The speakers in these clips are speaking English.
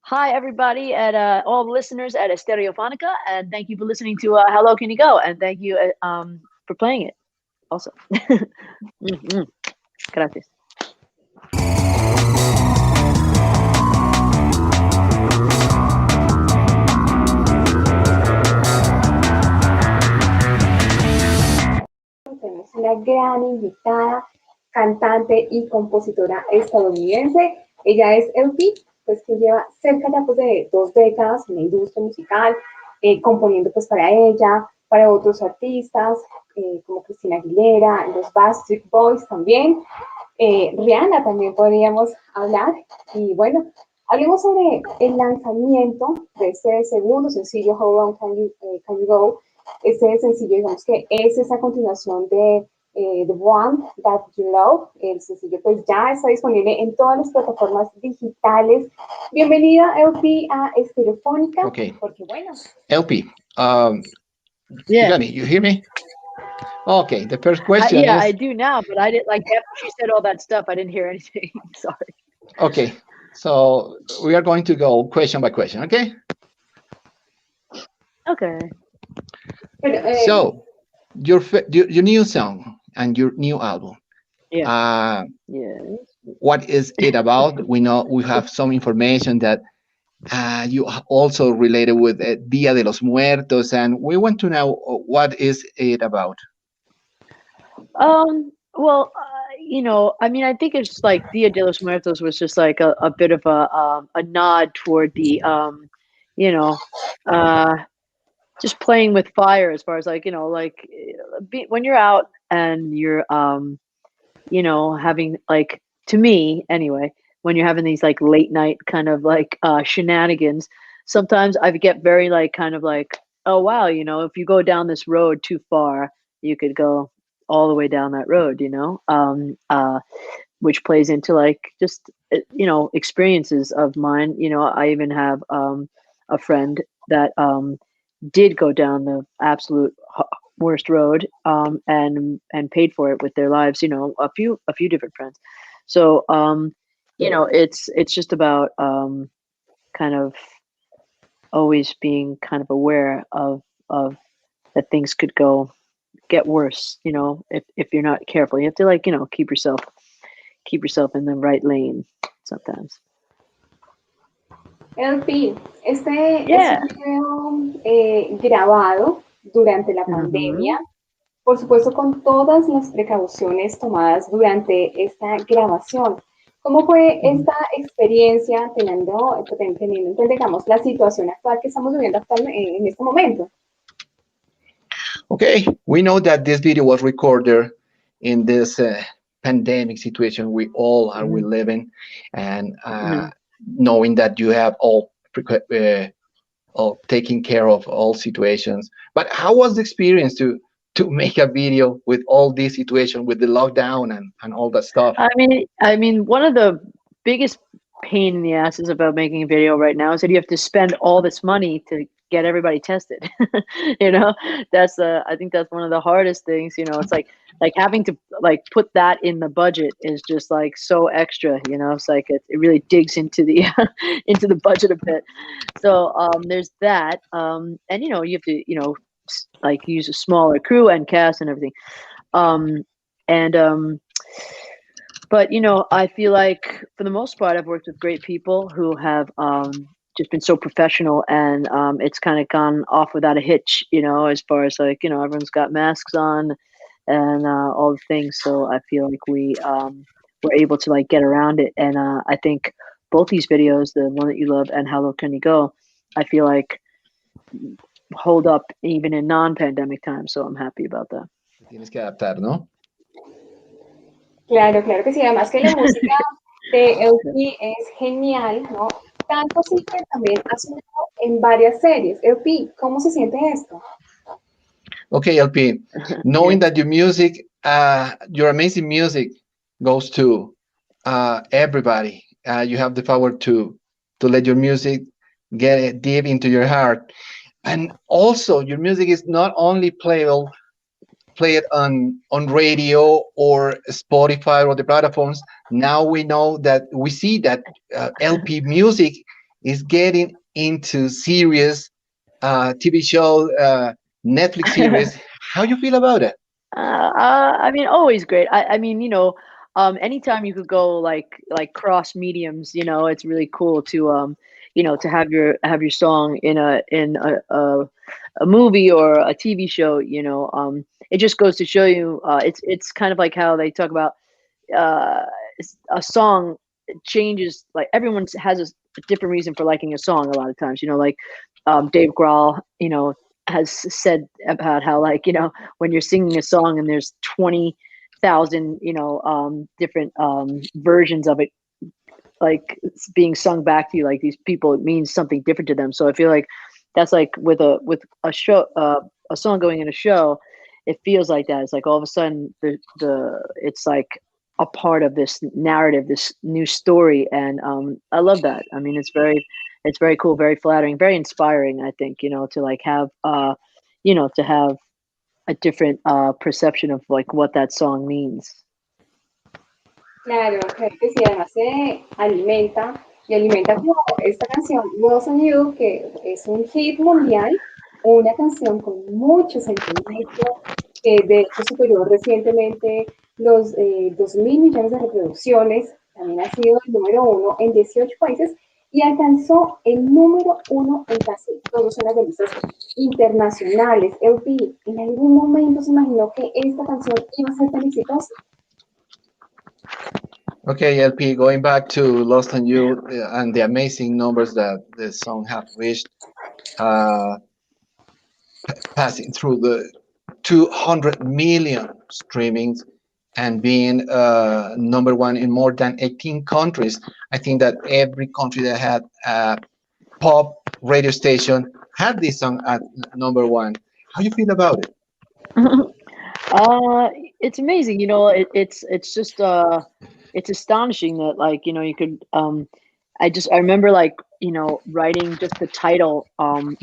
Hi, everybody, at all the listeners at Estereofonica, and thank you for listening to Hello, Can You Go? And thank you for playing it also. Mhm. Gracias. Tenemos una gran invitada, cantante y compositora estadounidense. Ella es LP, pues que lleva cerca ya pues, de 2 décadas en la industria musical, componiendo pues para ella, para otros artistas, como Cristina Aguilera, los Backstreet Boys también. Rihanna también podríamos hablar. Y bueno, hablemos sobre el lanzamiento de este segundo sencillo, How Long Can You Go? Este sencillo, digamos que es esa continuación de The One That You Love. El sencillo pues ya está disponible en todas las plataformas digitales. Bienvenida, LP, a Estereofónica, Okay, porque bueno. LP, Yeah. Johnny, you hear me? Okay, the first question Yeah, is, I do now, but I didn't like after she said all that stuff. I didn't hear anything. Sorry. okay, so we are going to go question by question, okay? Okay. Pero, So your new song and your new album, Yeah. uh, Yeah. what is it about? We know we have some information that you also related with Dia de los Muertos, and we want to know what is it about. Well, I mean, I think it's like Dia de los Muertos was just like a bit of a nod toward the, you know, uh, just playing with fire as far as like, like when you're out and you're, having like, to me anyway, when you're having these like late night kind of like shenanigans, sometimes I get very like kind of like, oh wow, if you go down this road too far, you could go all the way down that road, which plays into like just experiences of mine. I even have a friend that did go down the absolute worst road, and paid for it with their lives. A few different friends. So it's just about kind of always being kind of aware of that things could get worse. If you're not careful, you have to like keep yourself in the right lane sometimes. LP, este es Yeah. un video grabado durante la Hmm. pandemia, por supuesto con todas las precauciones tomadas durante esta grabación. ¿Cómo fue Hmm. esta experiencia teniendo en cuenta, digamos, la situación actual que estamos viviendo en este momento? Okay, we know that this video was recorded in this pandemic situation we all are we Hmm. living, and Hmm. knowing that you have all taking care of all situations. But how was the experience to make a video with all this situation with the lockdown and all that stuff? I mean, one of the biggest pain in the asses about making a video right now is that you have to spend all this money to get everybody tested. you know, I think that's one of the hardest things. It's like having to like put that in the budget is just like so extra. It's like it really digs into the into the budget a bit. So there's that, and you have to like use a smaller crew and cast and everything. Um, and But I feel like for the most part, I've worked with great people who have just been so professional, and it's kind of gone off without a hitch. As far as like everyone's got masks on and all the things. So I feel like we were able to like get around it, and I think both these videos, the one that you love and How Low Can You Go, I feel like hold up even in non-pandemic times. So I'm happy about that. Tienes que adaptar, ¿no? Claro, claro que sí. Además que la música de LP es genial, ¿no? Tanto así que también ha sonado en varias series. LP, ¿cómo se siente esto? Okay, LP, Yeah. knowing that your amazing music goes to everybody, you have the power to let your music get deep into your heart, and also your music is not only played on radio or Spotify or the platforms. Now we see that LP music is getting into serious TV show, Netflix series. How you feel about it? I mean, always great. I mean, anytime you could go like cross mediums, it's really cool to to have your song in a movie or a TV show. It just goes to show you, it's kind of like how they talk about uh, a song changes. Like everyone has a different reason for liking a song. A lot of times, like Dave Grohl, has said about how like when you're singing a song and there's 20,000 different versions of it, like it's being sung back to you, like these people, it means something different to them. So I feel like that's like with a show, a song going in a show, it feels like that. It's like all of a sudden the it's like a part of this narrative, this new story, and I love that. I mean, it's very cool, very flattering, very inspiring. I think to like have to have a different perception of like what that song means. Claro, creo que sí, además se alimenta y alimenta como esta canción Lost on You, que es un hit mundial, una canción con mucho sentimiento, que de hecho superó recientemente los 2.000 millones de reproducciones, también ha sido el número uno en 18 países y alcanzó el número uno en casi todas las listas internacionales. LP, ¿en algún momento se imaginó que esta canción iba a ser tan exitosa? Okay, LP, going back to Lost on You and the amazing numbers that the song have reached, uh, passing through the 200 million streamings and being number one in more than 18 countries. I think that every country that had a pop radio station had this song at number one. How you feel about it? Uh, it's amazing, it's just it's astonishing that like, you could I remember like, writing just the title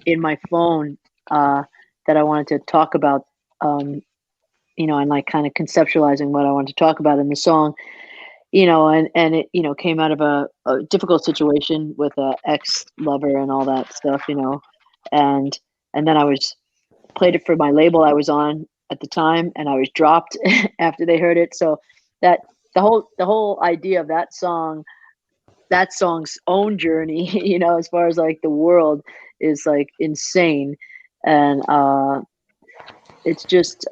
in my phone that I wanted to talk about, um and like kind of conceptualizing what I wanted to talk about in the song, and it, came out of a difficult situation with a ex lover and all that stuff, and then I was played it for my label I was on at the time, and I was dropped after they heard it. So that the whole idea of that song's own journey, as far as like the world, is like insane, and it's just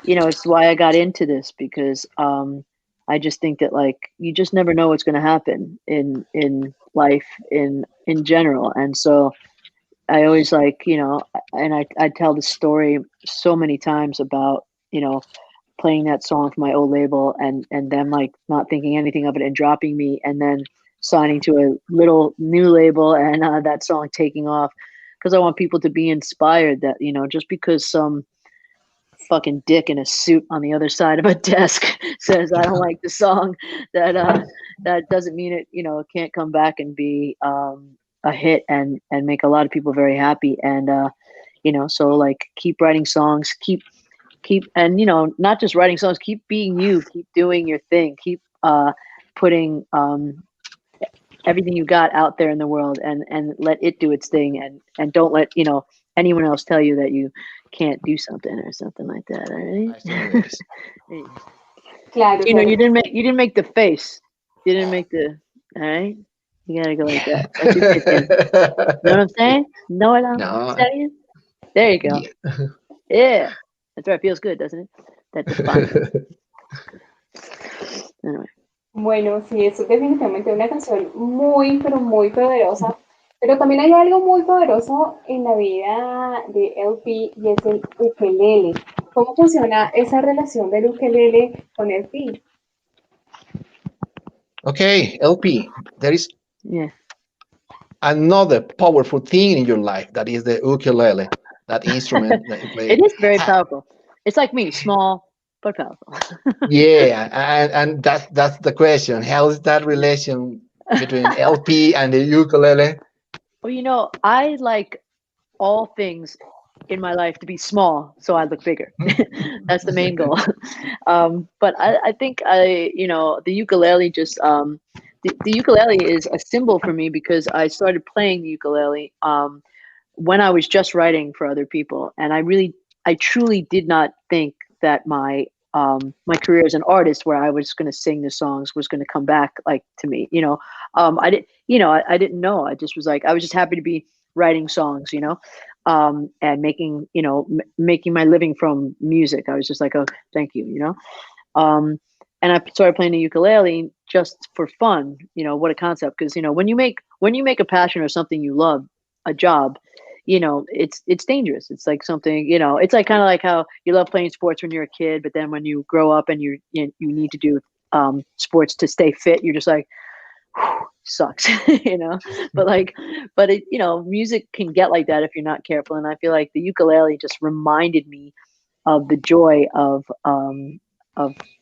it's why I got into this, because I just think that like you just never know what's going to happen in life in general, and so I always like, and I tell the story so many times about, playing that song for my old label, and them like not thinking anything of it and dropping me, and then signing to a little new label, and that song taking off, because I want people to be inspired that, just because some fucking dick in a suit on the other side of a desk says I don't like the song, that that doesn't mean it, it can't come back and be a hit and make a lot of people very happy. And so like keep writing songs, keep and not just writing songs, keep being you, keep doing your thing, keep putting everything you got out there in the world, and let it do its thing, and don't let anyone else tell you that you can't do something or something like that. All I saw this. right. Claro, claro. You didn't make the face. You didn't make the. All right. You gotta go like that. Like you fit in. Know what I'm saying? Know what I'm No, saying? There you go. yeah. Yeah. That's right. Feels good, doesn't it? That defines it. Anyway. Bueno, sí, eso es definitivamente una canción muy, pero muy poderosa. Pero también hay algo muy poderoso en la vida de LP y es el ukelele. ¿Cómo funciona esa relación del ukelele con LP? Okay, LP, there is Yeah. another powerful thing in your life that is the ukulele, that instrument that you play. It is very powerful. It's like me, small but powerful. Yeah, and that's the question. How is that relation between LP and the ukulele? Well, I like all things in my life to be small so I look bigger. That's the main goal. But I think the ukulele just the ukulele is a symbol for me because I started playing the ukulele when I was just writing for other people, and I truly did not think that my career as an artist, where I was going to sing the songs, was going to come back like to me. I didn't, I didn't know. I just was like, I was just happy to be writing songs, and making, making my living from music. I was just like, oh, thank you, um, and I started playing the ukulele just for fun. What a concept! Because when you make a passion or something you love, a job, it's dangerous. It's like something, it's like kind of like how you love playing sports when you're a kid, but then when you grow up and you need to do sports to stay fit, you're just like, sucks, But like, but music can get like that if you're not careful. And I feel like the ukulele just reminded me of the joy of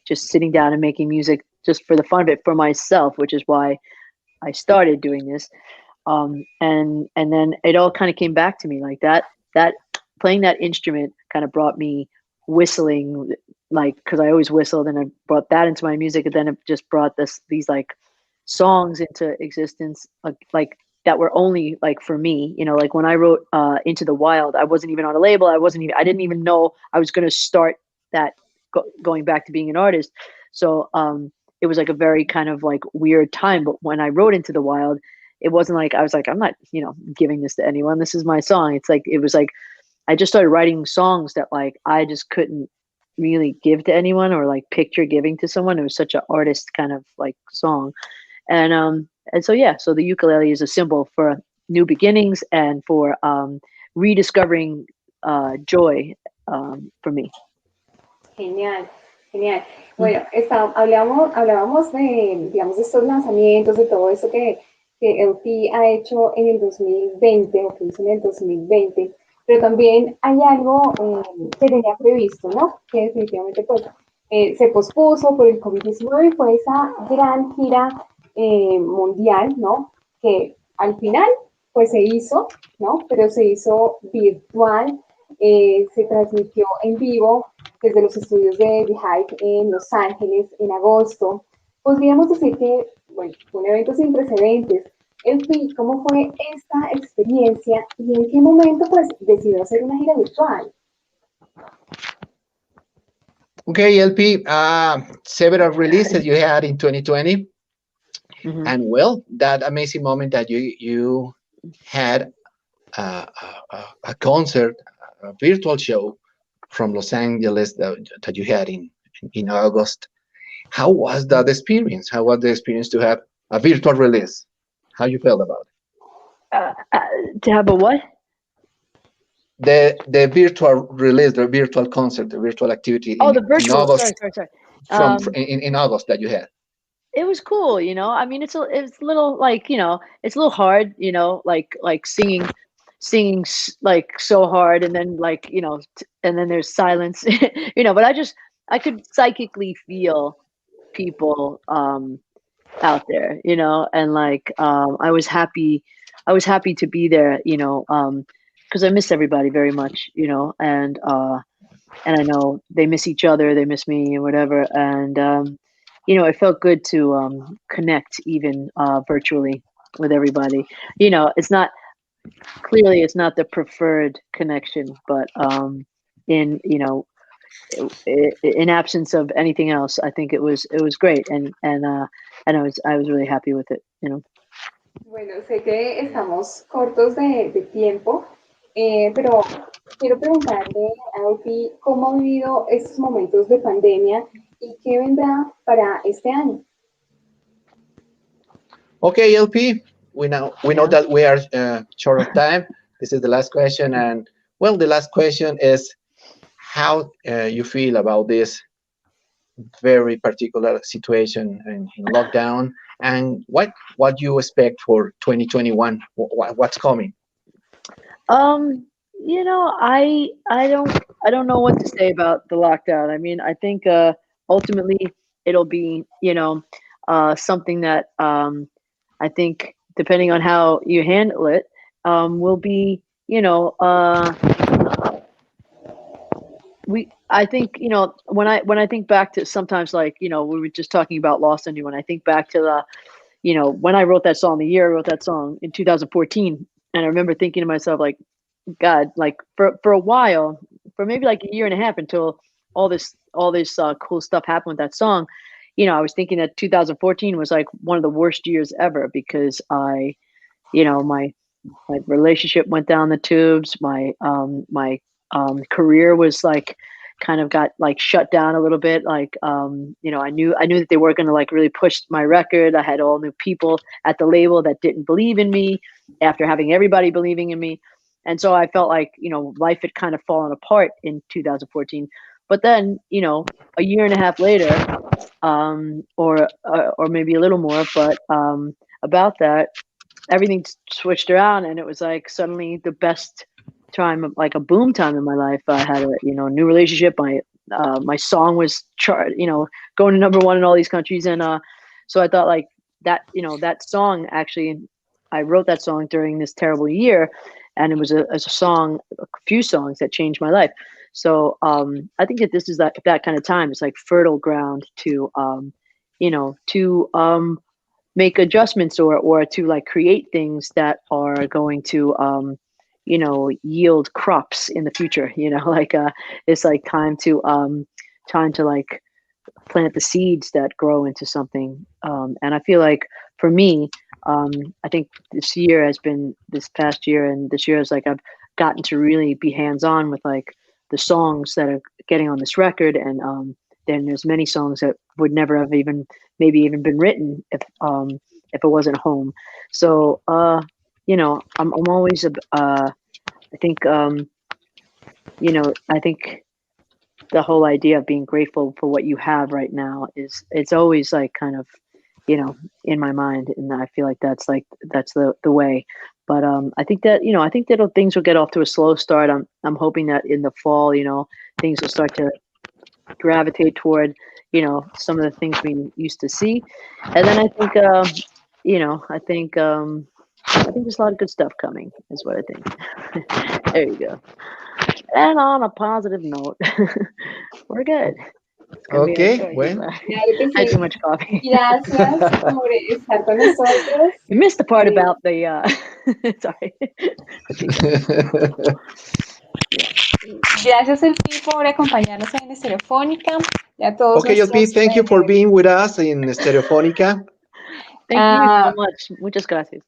just sitting down and making music just for the fun of it for myself, which is why I started doing this. And then it all kind of came back to me like that playing that instrument kind of brought me whistling, like, because I always whistled, and I brought that into my music, and then it just brought these like songs into existence, like that were only like for me, like when I wrote Into the Wild, I wasn't even on a label. I didn't even know I was going to start that, going back to being an artist. So it was like a very kind of like weird time. But when I wrote Into the Wild, it wasn't like I was like, I'm not, giving this to anyone. This is my song. It's like, it was like I just started writing songs that like I just couldn't really give to anyone or like picture giving to someone. It was such an artist kind of like song. And so yeah, so the ukulele is a symbol for new beginnings and for rediscovering joy for me. Genial, genial. Bueno, hablábamos de, digamos, de estos lanzamientos, de todo eso que LP ha hecho en el 2020 o que hizo en el 2020, pero también hay algo que tenía previsto, ¿no? Que definitivamente pues, se pospuso por el COVID-19 y fue esa gran gira mundial, ¿no? Que al final pues se hizo, ¿no? Pero se hizo virtual, se transmitió en vivo desde los estudios de Beehive en Los Ángeles en agosto. Podríamos decir que, bueno, fue un evento sin precedentes. ¿Cómo fue esta experiencia y en qué momento pues decidió hacer una gira virtual? Okay, LP, several releases you had in 2020, and well, that amazing moment that you had a concert, a virtual show from Los Angeles that you had in August. How was that experience? How was the experience to have a virtual release? How you felt about To have a what? the virtual release, the virtual concert, the virtual activity Oh, the in virtual. August, Sorry. from Um, in August that you had? it was cool, I mean, it's a little like, it's a little hard, like singing like so hard, and then like, and then there's silence, but I could psychically feel people out there, and like I was happy to be there, because I miss everybody very much, and I know they miss each other, they miss me, and whatever. And it felt good to connect even virtually with everybody. It's not clearly it's not the preferred connection, but in in absence of anything else, I think it was great, and I was really happy with it. Bueno, sé que estamos cortos de tiempo, pero quiero preguntarle a Auti cómo ha vivido estos momentos de pandemia y qué vendrá para este año. Okay, LP, we know Yeah. that we are short of time. This is the last question, and well, the last question is how you feel about this very particular situation in lockdown, and what you expect for 2021. What's coming? I don't know what to say about the lockdown. I mean, I think ultimately it'll be, something that I think, depending on how you handle it, will be, I think, when I think back to sometimes, like, we were just talking about Lost, and when I think back to when I wrote that song, the year I wrote that song in 2014, and I remember thinking to myself, like, God, like for a while, for maybe like a year and a half until all this cool stuff happened with that song. I was thinking that 2014 was like one of the worst years ever because my relationship went down the tubes. My career was like kind of got like shut down a little bit. Like I knew that they were going to like really push my record. I had all new people at the label that didn't believe in me after having everybody believing in me. And so I felt like, life had kind of fallen apart in 2014. But then, a year and a half later, or maybe a little more, but about that, everything switched around, and it was like suddenly the best time, like a boom time in my life. I had a new relationship. My song was going to number one in all these countries, and so I thought like that song actually, I wrote that song during this terrible year, and it was a song, a few songs that changed my life. So I think that this is that kind of time. It's like fertile ground to to make adjustments, or to like create things that are going to yield crops in the future. Like it's like time to like plant the seeds that grow into something. And I feel like for me, I think this past year and this year is like I've gotten to really be hands on with like the songs that are getting on this record, and then there's many songs that would never have maybe even been written if it wasn't home. So I'm always I think I think the whole idea of being grateful for what you have right now it's always like kind of in my mind, and I feel like that's the way. But I think that things will get off to a slow start. I'm hoping that in the fall, things will start to gravitate toward some of the things we used to see. And then I think you know I think there's a lot of good stuff coming is what I think. There you go. And on a positive note, we're good. It's gonna be a Okay, short well. I Claro que had too sí. much coffee. Gracias por estar con nosotros. You missed the part Eh, about the sorry. Gracias, Elfi, por acompañarnos en Estereofónica y a todos Okay, LP, nuestros. thank you for being with us in Stereofonica. Thank you so Ah, much. Muchas gracias.